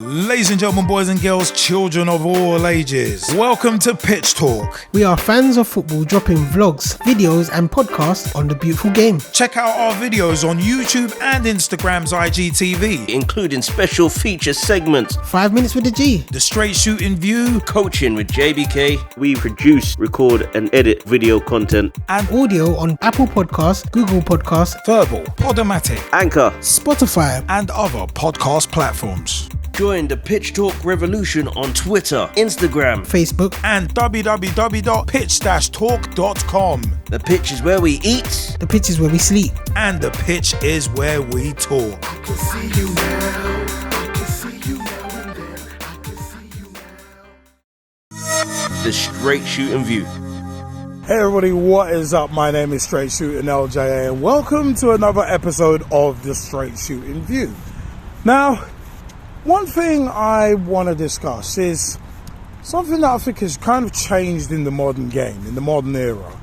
Ladies and gentlemen, boys and girls, children of all ages, welcome to Pitch Talk. We are fans of football dropping vlogs, videos and podcasts on the beautiful game. Check out our videos on YouTube and Instagram's IGTV, including special feature segments, 5 minutes with the G, the Straight Shootin View, coaching with JBK. We produce, record and edit video content and audio on Apple Podcasts, Google Podcasts, Verbal, Podomatic, Anchor, Spotify and other podcast platforms. Join the Pitch Talk revolution on Twitter, Instagram, Facebook and www.pitch-talk.com. The pitch is where we eat. The pitch is where we sleep. And the pitch is where we talk. I can see you now. I can see you now and then. I can see you now. The Straight Shootin View. Hey everybody, what is up? My name is Straight Shootin LJA and welcome to another episode of the Straight Shootin View. Now, one thing I want to discuss is something that I think has kind of changed in the modern game, in the modern era.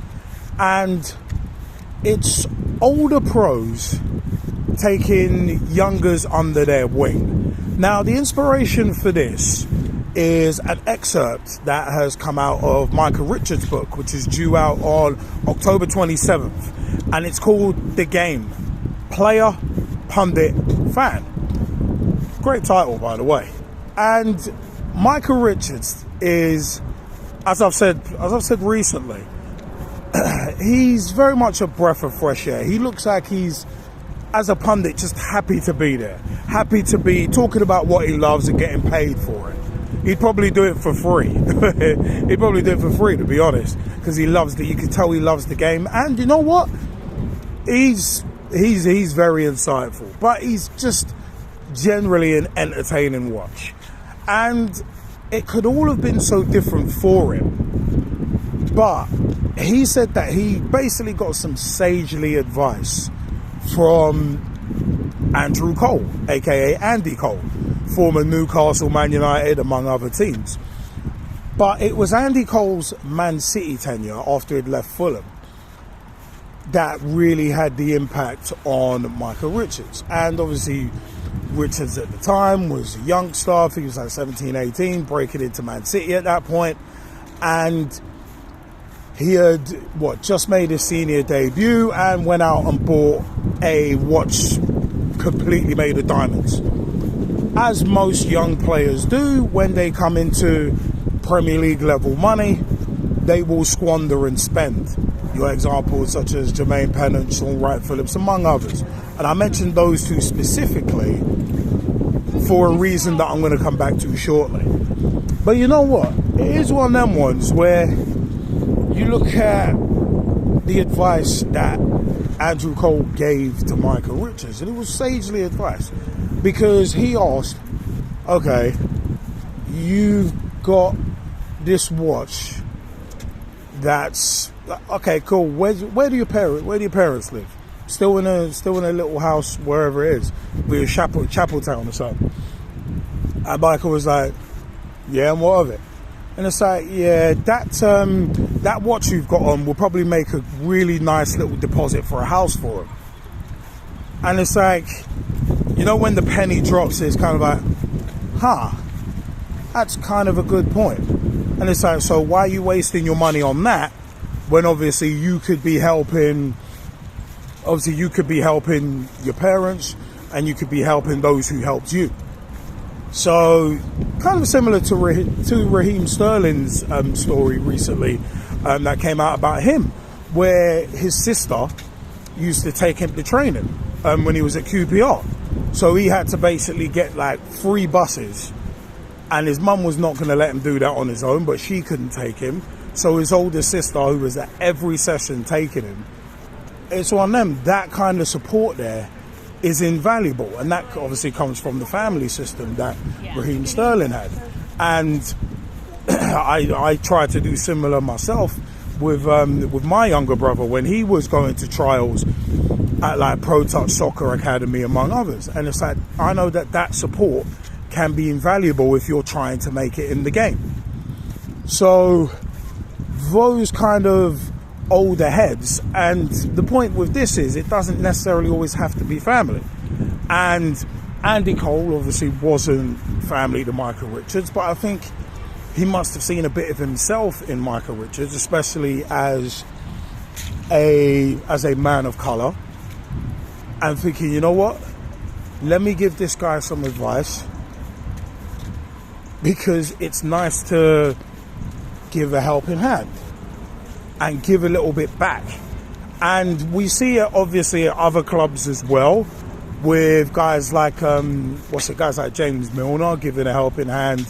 And it's older pros taking youngers under their wing. Now, the inspiration for this is an excerpt that has come out of Micah Richards' book, which is due out on October 27th. And it's called The Game, Player, Pundit, Fan. Great title, by the way. And Micah Richards is, as I've said recently, he's very much a breath of fresh air. He looks like he's, as a pundit, just happy to be there, happy to be talking about what he loves and getting paid for it. He'd probably do it for free. He'd probably do it for free, to be honest, because he loves it. You can tell he loves the game, and you know what? He's very insightful, but he's just generally an entertaining watch. And it could all have been so different for him, but he said that he basically got some sagely advice from Andrew Cole, aka Andy Cole, former Newcastle, Man United, among other teams. But it was Andy Cole's Man City tenure after he'd left Fulham that really had the impact on Micah Richards. And obviously Richards at the time was a youngster. I think he was like 17, 18, breaking into Man City at that point. And he had, just made his senior debut and went out and bought a watch completely made of diamonds. As most young players do, when they come into Premier League level money, they will squander and spend. Your examples such as Jermaine Pennant, Sean Wright-Phillips, among others. And I mentioned those two specifically for a reason that I'm going to come back to shortly. But you know what? It is one of them ones where you look at the advice that Andrew Cole gave to Micah Richards, and it was sagely advice, because he asked, okay, you've got this watch that's okay, cool. Where do your parents live? Still in a little house wherever it is, with Chapeltown or something. And Michael was like, yeah, and what of it? And it's like, yeah, that watch you've got on will probably make a really nice little deposit for a house for him. And it's like, you know, when the penny drops, it's kind of like, that's kind of a good point. And it's like, so why are you wasting your money on that when obviously you could be helping your parents and you could be helping those who helped you? So kind of similar to Raheem Sterling's story recently that came out about him, where his sister used to take him to training when he was at QPR. So he had to basically get like 3 buses, and his mum was not going to let him do that on his own, but she couldn't take him. So his older sister, who was at every session taking him, it's on them. That kind of support there is invaluable, and that obviously comes from the family system that Raheem Sterling had. And I tried to do similar myself with my younger brother when he was going to trials at like Pro Touch Soccer Academy, among others. And it's like, I know that support can be invaluable if you're trying to make it in the game. So those kind of older heads, and the point with this is it doesn't necessarily always have to be family. And Andy Cole obviously wasn't family to Micah Richards, but I think he must have seen a bit of himself in Micah Richards, especially as a man of colour, and thinking, you know what, let me give this guy some advice, because it's nice to give a helping hand and give a little bit back. And we see it obviously at other clubs as well, with guys like guys like James Milner giving a helping hand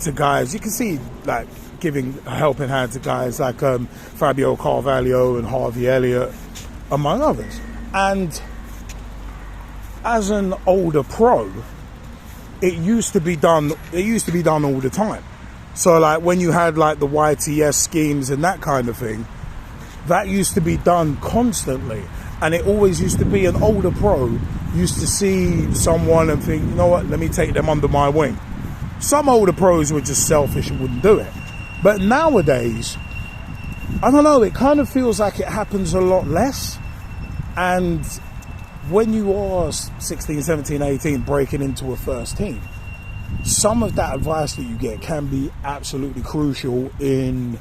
to guys. You can see like giving a helping hand to guys like Fabio Carvalho and Harvey Elliott, among others. And as an older pro, it used to be done all the time. So like when you had like the YTS schemes and that kind of thing, that used to be done constantly. And it always used to be an older pro used to see someone and think, you know what, let me take them under my wing. Some older pros were just selfish and wouldn't do it. But nowadays, I don't know, it kind of feels like it happens a lot less. And when you are 16, 17, 18 breaking into a first team, some of that advice that you get can be absolutely crucial in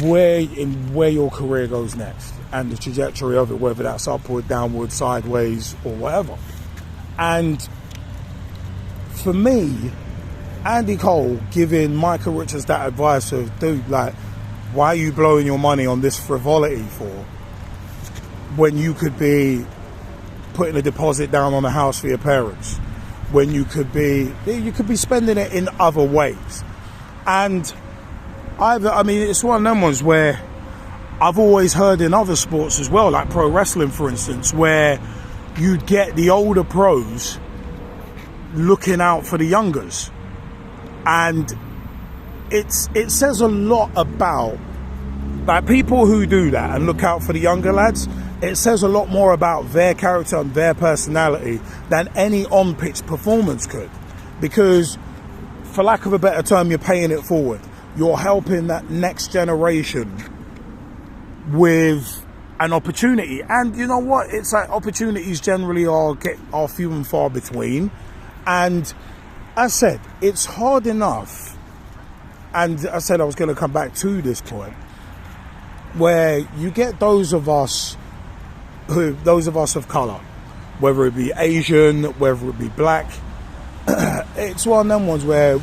where your career goes next and the trajectory of it, whether that's upward, downward, sideways, or whatever. And for me, Andy Cole giving Micah Richards that advice of, dude, like, why are you blowing your money on this frivolity for, when you could be putting a deposit down on a house for your parents, when you could be spending it in other ways. And I mean, it's one of them ones where I've always heard in other sports as well, like pro wrestling, for instance, where you'd get the older pros looking out for the youngers. And it says a lot about, like, people who do that and look out for the younger lads. It says a lot more about their character and their personality than any on-pitch performance could. Because, for lack of a better term, you're paying it forward. You're helping that next generation with an opportunity. And you know what? It's like opportunities generally are few and far between. And as I said, it's hard enough. And I said I was going to come back to this point, where you get those of us of colour, whether it be Asian, whether it be black, it's one of them ones where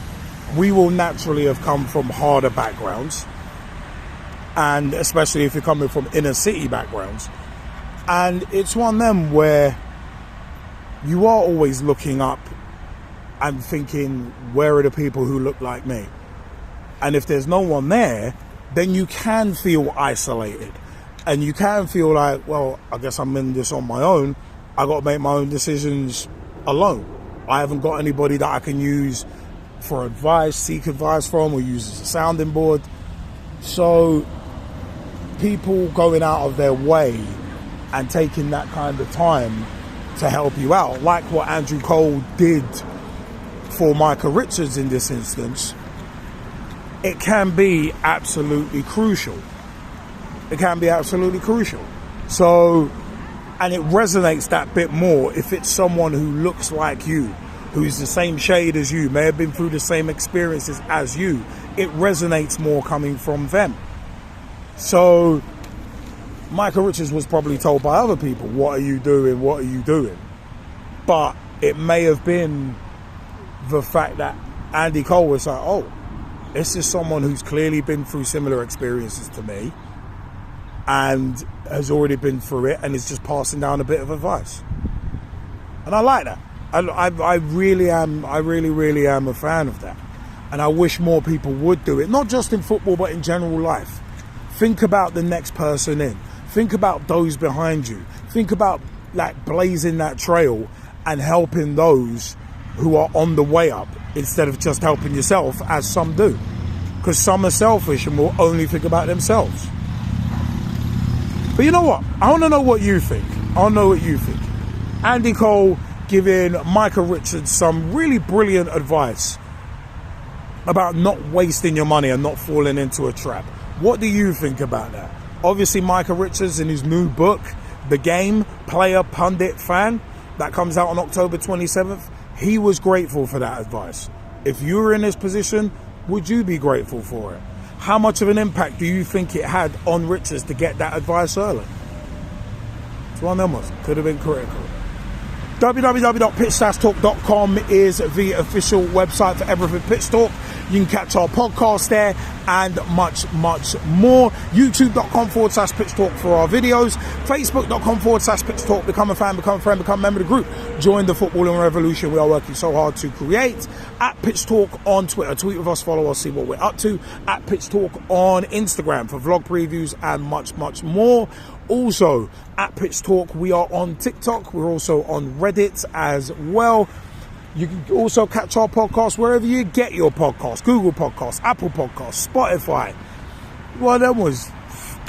we will naturally have come from harder backgrounds, and especially if you're coming from inner city backgrounds. And it's one of them where you are always looking up and thinking, where are the people who look like me? And if there's no one there, then you can feel isolated. And you can feel like, well, I guess I'm in this on my own. I got to make my own decisions alone. I haven't got anybody that I can use for advice, seek advice from, or use as a sounding board. So people going out of their way and taking that kind of time to help you out, like what Andrew Cole did for Micah Richards in this instance, it can be absolutely crucial. It can be absolutely crucial. So, and it resonates that bit more if it's someone who looks like you, who's the same shade as you, may have been through the same experiences as you. It resonates more coming from them. So, Micah Richards was probably told by other people, what are you doing, what are you doing? But it may have been the fact that Andy Cole was like, oh, this is someone who's clearly been through similar experiences to me and has already been through it and is just passing down a bit of advice. And I like that. I really am a fan of that. And I wish more people would do it, not just in football, but in general life. Think about the next person in. Think about those behind you. Think about like blazing that trail and helping those who are on the way up instead of just helping yourself, as some do. Because some are selfish and will only think about themselves. But you know what? I want to know what you think. I want to know what you think. Andy Cole giving Micah Richards some really brilliant advice about not wasting your money and not falling into a trap. What do you think about that? Obviously, Micah Richards in his new book, The Game, player, pundit, fan, that comes out on October 27th, he was grateful for that advice. If you were in his position, would you be grateful for it? How much of an impact do you think it had on Richards to get that advice early? It's one of them ones. Could have been critical. www.pitch-talk.com is the official website for everything Pitch Talk. You can catch our podcast there and much, much more. YouTube.com/Pitch Talk for our videos. Facebook.com/Pitch Talk. Become a fan, become a friend, become a member of the group. Join the footballing revolution we are working so hard to create. At Pitch Talk on Twitter. Tweet with us, follow us, see what we're up to. At Pitch Talk on Instagram for vlog previews and much, much more. Also, at Pitch Talk, we are on TikTok. We're also on Reddit as well. You can also catch our podcast wherever you get your podcasts. Google Podcasts, Apple Podcasts, Spotify. Well, that was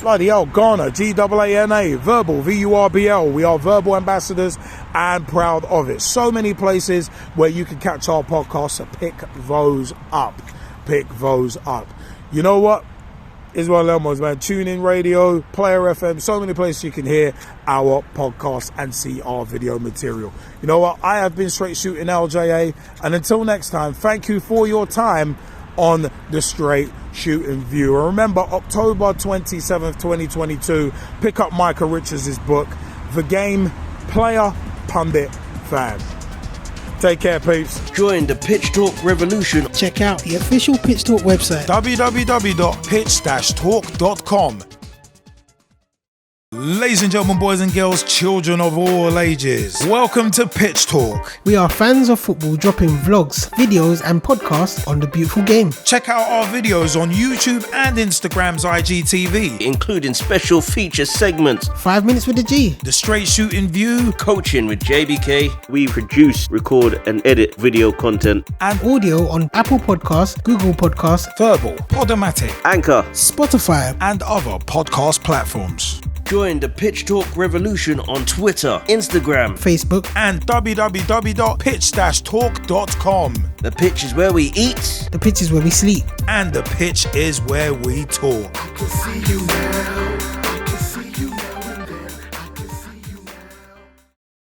bloody hell. Ghana, G-A-A-N-A, Verbal, V-U-R-B-L. We are Verbal ambassadors and proud of it. So many places where you can catch our podcasts. So pick those up. Pick those up. You know what? Is one of them ones, man. Tune in radio, Player FM, so many places you can hear our podcast and see our video material. You know what? I have been Straight Shootin LJA, and until next time, thank you for your time on the Straight Shootin View. And remember, October 27th, 2022, pick up Micah Richards' book, The Game, Player, Pundit, Fan. Take care, peeps. Join the Pitch Talk revolution. Check out the official Pitch Talk website. www.pitch-talk.com. Ladies and gentlemen, boys and girls, children of all ages, welcome to Pitch Talk. We are fans of football dropping vlogs, videos and podcasts on the beautiful game. Check out our videos on YouTube and Instagram's IGTV. Including special feature segments. 5 minutes with the G. The Straight Shootin View. Coaching with JBK. We produce, record and edit video content. And Audio on Apple Podcasts, Google Podcasts, Verbal, Podomatic, Anchor. Spotify. and other podcast platforms. Join the Pitch Talk revolution on Twitter, Instagram. Facebook. And www.pitch-talk.com. The pitch is where we eat. The pitch is where we sleep. And the pitch is where we talk. I can see you now.